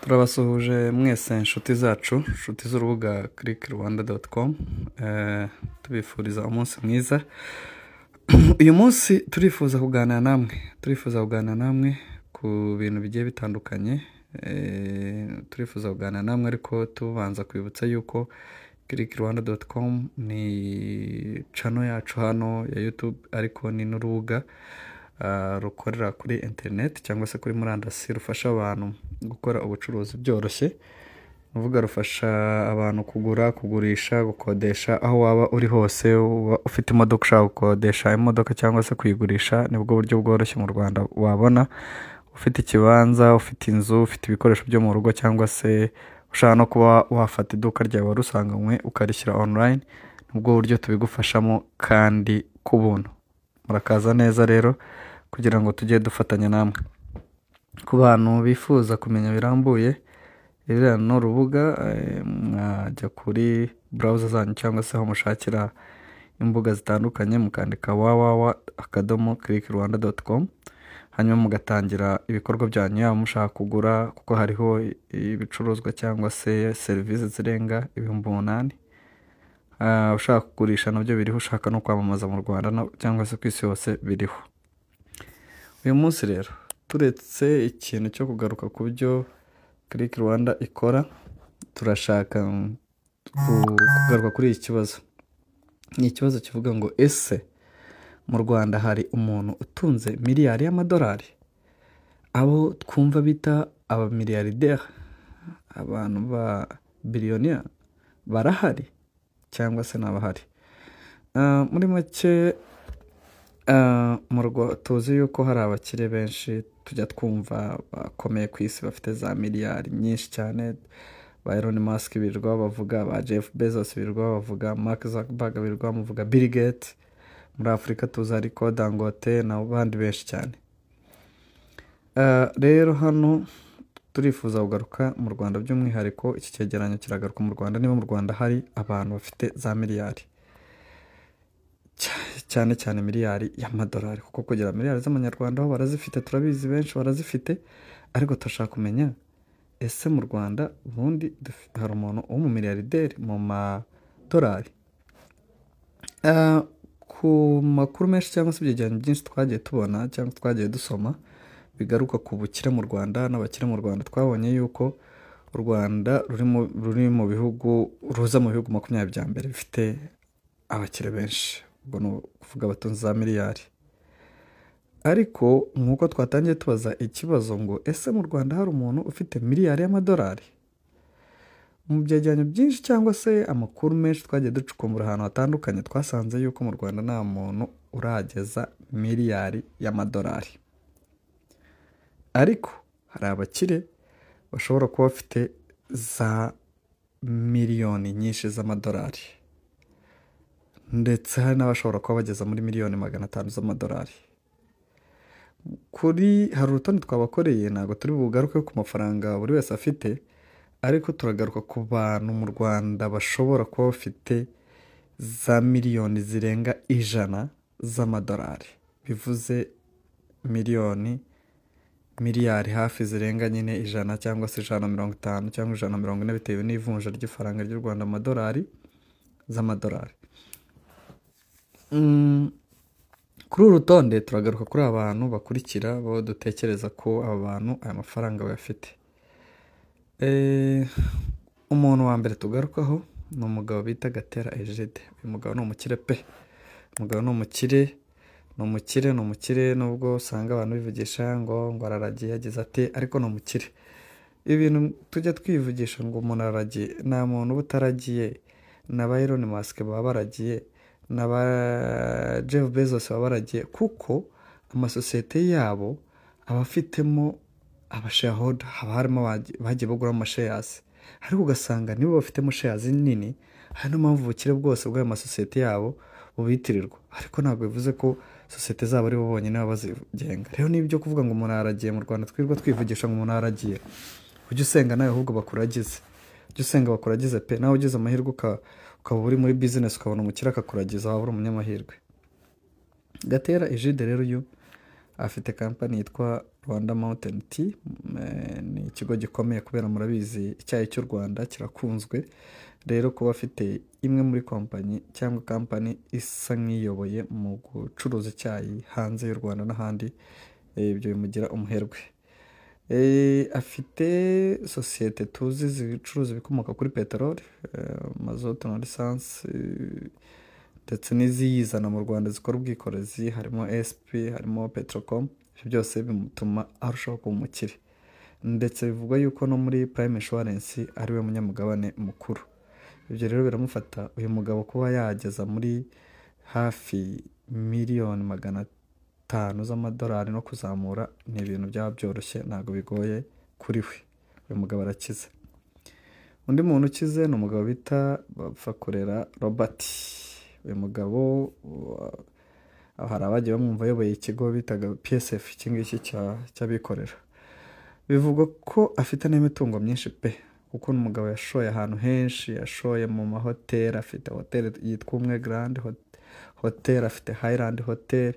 Turabasuhuje mwese inshuti zacu, inshuti z'urubuga click.rwanda.com, tubifuriza umunsi mwiza. Uyu munsi turifuza kuganira namwe ku bintu bigiye bitandukanye. Turifuza kuganira namwe ariko tubanza kwibutsa yuko click.rwanda.com ni channel yacu hano ya YouTube, ariko ni n'urubuga rukorera kuri internet cyangwa se kuri murandasi, rufasha abantu gukora ubucuruzi byoroshye. Uvuga rufasha abantu kugura, kugurisha, gukodesha aho waba uri hose. Ufite imodoka ushaka gukodesha imodoka cyangwa se kuyigurisha, nibwo buryo bworoshye mu Rwanda wabona. Ufite ikibanza, ufite inzu, ufite ibikoresho byo mu rugo, cyangwa se ushaka no kuba wafata iduka ryawe warusanganywe ukarishyira online, nibwo buryo tubigufashamo kandi ku buntu. Murakaza neza rero kugira ngo tujye dufatanya namwe. Ku bantu bifuza kumenya birambuye ibirana n'urubuga, mwajya kuri browser zanyu cyangwa se aho mushakira imbuga zitandukanye, mukandika www.click.rwanda.com, hanyuma mugatangira ibikorwa byanyu, yaba mushaka kugura, kuko hariho ibicuruzwa cyangwa se serivisi zirenga 8,000. Ushaka kugurisha nabyo biriho, ushaka no kwamamaza mu Rwanda cyangwa se ku isi hose biriho. Uyu munsi rero turetse ikintu cyo kugaruka ku byo Click Rwanda ikora, turashaka kugaruka kuri iki kibazo. Ni ikibazo kivuga ngo ese mu Rwanda hari umuntu utunze miliyari y'amadolari? Abo twumva bita abamiliyarderi, abantu ba biliyoniya, barahari cyangwa se nabahari? Muri make tuzi yuko hari abakire benshi tujya twumva bakomeye ku isi, bafite za miliyari nyinshi cyane. Ba Elon Musk birirwa bavuga, ba Jeff Bezos birirwa bavuga, Mark Zuckerberg birirwa bavuga, Bill Gates. Muri Afurika tuzi ariko Dangote n'abandi benshi cyane. Rero hano turifuza kugaruka mu Rwanda by'umwihariko. Iki cyegeranyo kiragaruka mu Rwanda, niba mu Rwanda hari abantu bafite za miliyari, cyane cyane miliyari y'amadolari, kuko kugira miliyari z'amanyarwanda aho barazifite, turabizi benshi barazifite, ariko turashaka kumenya ese mu Rwanda ubundi hari umuntu w'umumiliyarderi mu madolari? Ku makuru menshi cyangwa se ibyegeranyo byinshi twagiye tubona cyangwa twagiye dusoma bigaruka ku bukire mu Rwanda n'abakire mu Rwanda, twabonye yuko u Rwanda ruri mu bihugu, ruza mu bihugu 20 bya mbere bifite abakire benshi, ubwo ni ukuvuga abatunzi za miliyari. Ariko nk'uko twatangiye tubaza ikibazo ngo ese mu Rwanda hari umuntu ufite miliyari y'amadolari? Mu byegeranyo byinshi cyangwa se amakuru menshi twagiye ducukumbura ahantu hatandukanye, twasanze yuko mu Rwanda nta muntu urageza miliyari y'amadolari. Ariko hari abakire bashobora kuba bafite za miliyoni nyinshi z'amadolari, ndetse hari n'abashobora kuba bageza muri miliyoni 500 z'amadolari. Hari urutonde twabakoreye, ntabwo turi bugaruke ku mafaranga buri wese afite, ariko turagaruka ku bantu mu Rwanda bashobora kuba bafite za miliyoni zirenga 100 z'amadolari. Bivuze miliyari hafi zirenga nyine 100 cyangwa se 150 cyangwa 140 bitewe n'ivunja ry'ifaranga ry'u Rwanda z'amadolari. Kuri uru rutonde turagaruka kuri abantu bakurikira, bo dutekereza ko aba bantu aya mafaranga bayafite. Umuntu wa mbere tugarukaho ni umugabo bita Gatera Egide. Uyu mugabo ni umukire pe. Umugabo ni umukire nubwo usanga abantu bivugisha ngo araragiye, yagize ati, ariko ni umukire. Ibintu tujya twivugisha ngo umuntu araragiye, nta muntu utaragiye. Na ba Elon Musk baba baragiye, na ba Jeff Bezos baba baragiye, kuko amasosiyete yabo abafitemo abashareholder, haba harimo bagiye bagura amashares, ariko ugasanga nibo bafitemo shares nini. Hari n'impamvu ubukire bwose bw'ayo masosiyete yabo bubitirirwa, ariko ntabwo bivuze ko sosiyete zabo ari bo bonyine baba bazigenga. Rero n'ibyo kuvuga ngo umuntu aragiye mu Rwanda twirwa twivugisha ngo umuntu aragiye, ujye usenga nawe ahubwo bakuragize. Ujye usenga bakuragize pe. Nawe ugize amahirwe ukaba uri muri business ukabona umukire akakuragiza, waba uri umunyamahirwe. Gatera Egide rero uyu afite kampani yitwa Rwanda Mountain Tea. Ni ikigo gikomeye kubera murabizi icyayi cy'u Rwanda kirakunzwe, rero kuba afite imwe muri kompanyi cyangwa kampani isa nk'iyoboye mu gucuruza icyayi hanze y'u Rwanda n'ahandi, ibyo bimugira umuherwe. Afite sosiyete tuzi zicuruza ibikomoka kuri peteroli, mazutu na lisansi, ndetse n'iziyizana mu Rwanda zikora ubwikorezi, harimo SP, harimo Petrocom. Ibyo byose bimutuma arushaho kuba umukire, ndetse bivugwa yuko no muri Prime Insurance ariwe munyamugabane mukuru. Ibyo rero biramufata uyu mugabo kuba yageza muri hafi miliyoni 500 z'amadolari no kuzamura, ni ibintu byaba byoroshye, ntabwo bigoye kuri we. Uyu mugabo arakize. Undi muntu ukize ni umugabo bita Bapfakurera Robert. Uyu mugabo hari abagiye bamwumva ayoboye ikigo bitaga PSF, iki ngiki cy'abikorera. Bivugwa ko afite n'imitungo myinshi pe, kuko n'umugabo yashoye ahantu henshi, yashoye mu mahoteli. Afite hoteli yitwa Umwe Grand Hotel, afite Highland Hotel.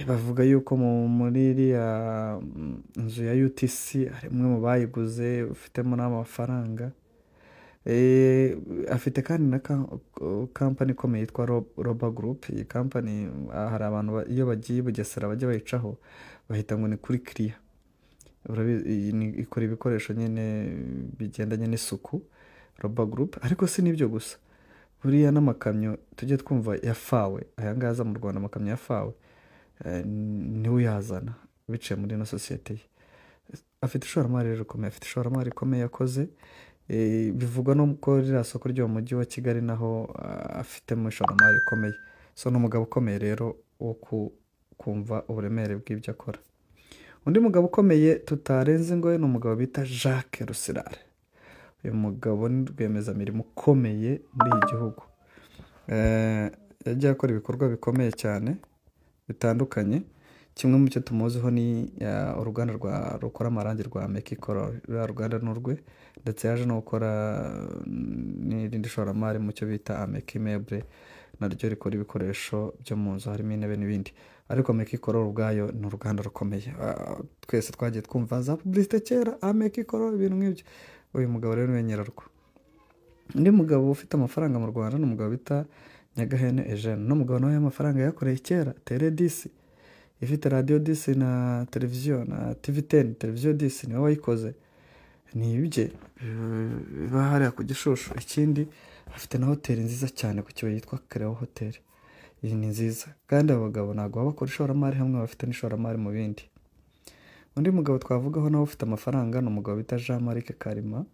Bavuga yuko muri iriya nzu ya UTC hari umwe mu bayiguze ufitemo n'amafaranga. Afite kandi na kampani ikomeye yitwa Roba Group. Iyi kampani hari abantu iyo bagiye Bugesera bajya bayicaho bahita ngo ni kuri Clear. Ikora ibikoresho nyine bigendanye n'isuku, Roba Group. Ariko si n'ibyo gusa, buriya n'amakamyo tujye twumva yafawe, aya ngaya aza mu Rwanda amakamyo yafawe, niwe yazana biciye muri ino sosiyete ye. Afite ishoramari rero rikomeye, afite ishoramari rikomeye yakoze. Bivugwa no ko ririya soko ryo mu mujyi wa Kigali naho afitemo ishoramari rikomeye. So ni umugabo ukomeye rero wo kumva uburemere bw'ibyo akora. Undi mugabo ukomeye tutarenze ngo ni umugabo bita Jacques Rusirare. Uyu mugabo ni rwiyemezamirimo ukomeye muri iki gihugu. Yagiye akora ibikorwa bikomeye cyane bitandukanye. Kimwe mu cyo tumuziho ni uruganda rukora amarangi rwa Mekikoro. Uruganda n'urwe, ndetse yaje no gukora n'irindi shoramari mu cyo bita Ameki Meuble, naryo rikora ibikoresho byo mu nzu harimo intebe n'ibindi. Ariko Mekikoro ubwayo ni uruganda rukomeye. Twese twagiye twumva za publicité kera, Mekikoro ibintu nk'ibyo. Uyu mugabo rero ni nyirarwo. Undi mugabo ufite amafaranga mu Rwanda ni umugabo bita Nyagahene Eugene. No mugabo nawe amafaranga yakoreye kera, Tele 10 ifite radio 10 na televiziyo na TV10, televiziyo 10 niwe wayikoze. Ni ibye biba hariya ku Gishushu. Ikindi afite na hoteli nziza cyane ku kigo yitwa Creo Hotel. Iyi ni nziza, kandi abagabo ntabwo baba bakora ishoramari hamwe, bafite n'ishoramari mu bindi. Undi mugabo twavugaho nawe ufite amafaranga ni umugabo bita Jean-Marie Karima.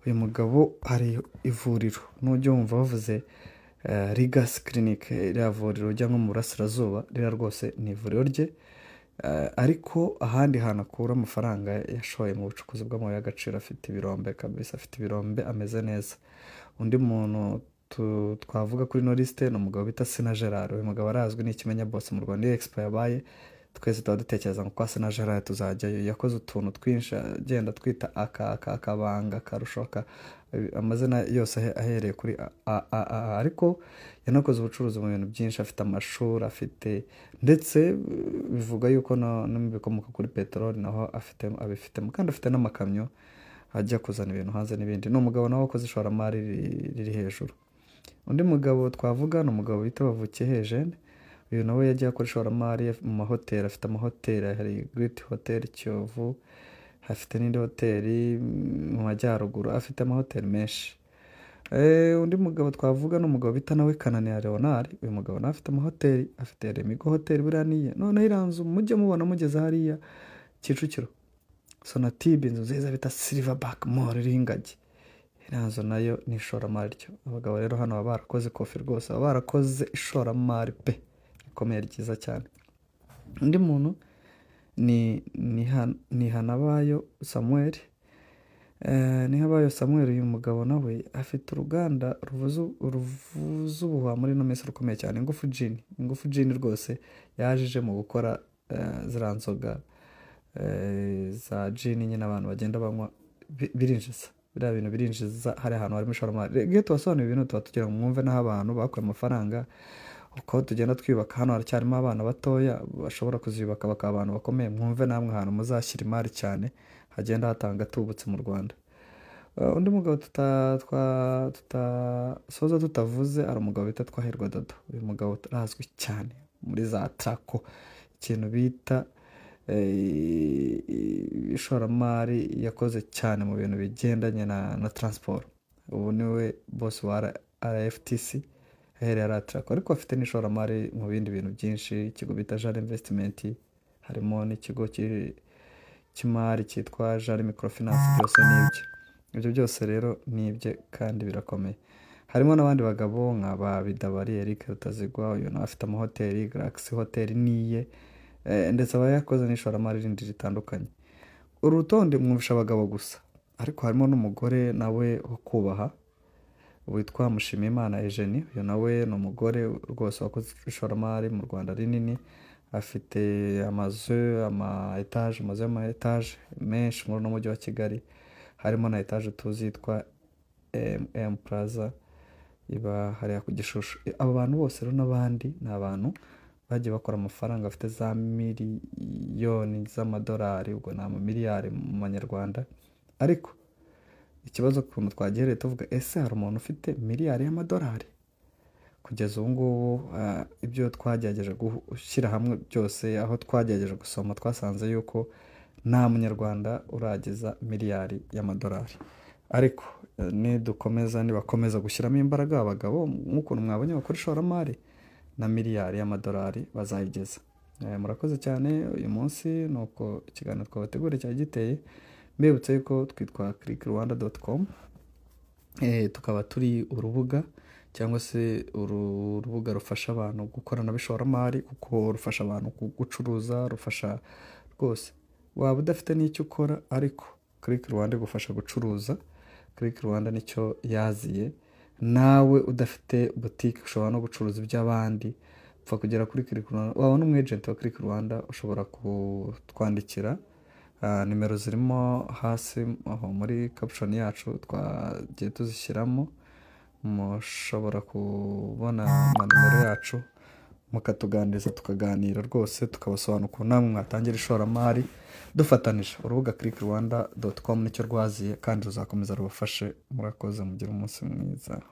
Uyu mugabo hari ivuriro, n'ujya wumva bavuze Rigas Clinic, iriya vuriro ujya nko mu burasirazuba, ririya rwose ni ivuriro rye. Ariko ahandi hantu akura amafaranga yashoye mu bucukuzi bw'amabuye y'agaciro. Afite ibirombe kabisa, afite ibirombe, ameze neza. Undi muntu twavuga kuri no liste ni umugabo bita Sina Gerard. Uyu mugabo arazwi ni ikimenya boss mu Rwanda. Iyo expo yabaye twese tuba dutekereza ngo kwa Sina Gerard tuzajyayo. Yakoze utuntu twinshi agenda twita akabanga karushoka, amazina yose ahereye kuri ariko yanakoze ubucuruzi mu bintu byinshi. Afite amashuri, afite ndetse bivuga yuko no mu bikomoka kuri peteroli naho abifitemo, kandi afite n'amakamyo ajya kuzana ibintu hanze n'ibindi. Ni umugabo nawe wakoze ishoramari riri hejuru. Undi mugabo twavuga ni umugabo bita Bavukiye Eugene. Uyu nawe yagiye akora ishoramari mu mahoteli. Afite amahoteli, hari Great Hotel Kiyovu, afite n'indi hoteli mu majyaruguru, afite amahoteli menshi. Undi mugabo twavuga ni umugabo bita nawe Kananira Leonard. Uyu mugabo nawe afite amahoteli, afite Remigo Hotel buriya niye. Noneho iranzu mujye mubona mugeze hariya Kicukiro, Sonatube, inzu nziza bita Silverback Mall iriho ingagi. Iranzu nayo ni ishoramari ryo. Abagabo rero hano baba barakoze kofi rwose, baba barakoze ishoramari pe rikomeye ryiza cyane. Undi muntu ni Hanabayo Samuel. Nihabayo Samuel, uyu mugabo nawe afite uruganda ruvuza ubuhuha muri no minsi rukomeye cyane, Ingufu Gin rwose yajije mu gukora ziriya nzoga za gin nyine abantu bagenda banywa, birinjiza biriya bintu, birinjiza hari ahantu harimo ishoramari. Iyo tubasobanura ibintu tuba tugira ngo mwumve n'aho abantu bakuye amafaranga. uko tugenda twiyubaka hano haracyarimo abana batoya bashobora kuziyubaka bakaba abantu bakomeye. Mwumve namwe ahantu muzashyira imari cyane hagenda hatanga atubutse mu Rwanda. Undi mugabo tutasoza tutavuze ari umugabo bita Twahirwa Dodo. Uyu mugabo arazwi cyane muri za Traco, ikintu bita ishoramari yakoze cyane mu bintu bigendanye na transport. Ubu niwe boss wa RFTC aherera Traco, ariko afite n'ishoramari mu bindi bintu byinshi. Ikigo bita Jari Investment, harimo n'ikigo cy'imari cyitwa Jari Microfinance. Byose n'ibye, ibyo byose rero n'ibye kandi birakomeye. Harimo n'abandi bagabo nka ba Bidabari Eric Rutazigwa, uyu nawe afite amahoteli, Galaxy Hotel niye, ndetse aba yakoze n'ishoramari rindi ritandukanye. Uru rutonde mwumvisha abagabo gusa, ariko harimo n'umugore nawe wo kubaha witwa Mushimiyimana Eugenie. Uyu nawe ni umugore rwose wakoze ishoramari mu Rwanda rinini, afite amazu y'ama-etage menshi muri uno mujyi wa Kigali, harimo na etage tuzi yitwa M Plaza iba hariya ku Gishushu. Abo bantu bose rero n'abandi ni abantu bagiye bakora amafaranga bafite za miliyoni z'amadolari, ubwo ni amamiliyari mu manyarwanda. Ariko ikibazo ukuntu twagiye tuvuga, ese hari umuntu ufite miliyari y'amadolari? Kugeza ubu ngubu ibyo twagerageje gushyira hamwe byose, aho twagerageje gusoma, twasanze yuko nta munyarwanda urageza miliyari y'amadolari. Ariko nibakomeza gushyiramo imbaraga abagabo nk'ukuntu mwabonye bakora ishoramari, na miliyari y'amadolari bazayigeza. Murakoze cyane. Uyu munsi nuko ikiganiro twabateguriye cyari giteye. Mbibutse yuko twitwa clickrwanda.com, tukaba turi urubuga cyangwa se urubuga rufasha abantu gukorana n'ishoramari, kuko rufasha abantu gucuruza, rufasha rwose. Waba udafite n'icyo ukora, ariko Click Rwanda igufasha gucuruza. Click Rwanda nicyo yaziye. Nawe udafite boutique ushobora no gucuruza iby'abandi, upfa kugera kuri Click Rwanda, wabona umwagent wa Click Rwanda ushobora kutwandikira. Nimero zirimo hasi aho muri caption yacu twagiye tuzishyiramo, mushobora kubona nimero yacu mukatuganiriza, tukaganira rwose, tukabasobanura ukuntu namwe mwatangira ishoramari dufatanije. Urubuga clickrwanda.com nicyo rwaziye kandi ruzakomeza rubafashe. Murakoze, mugire umunsi mwiza.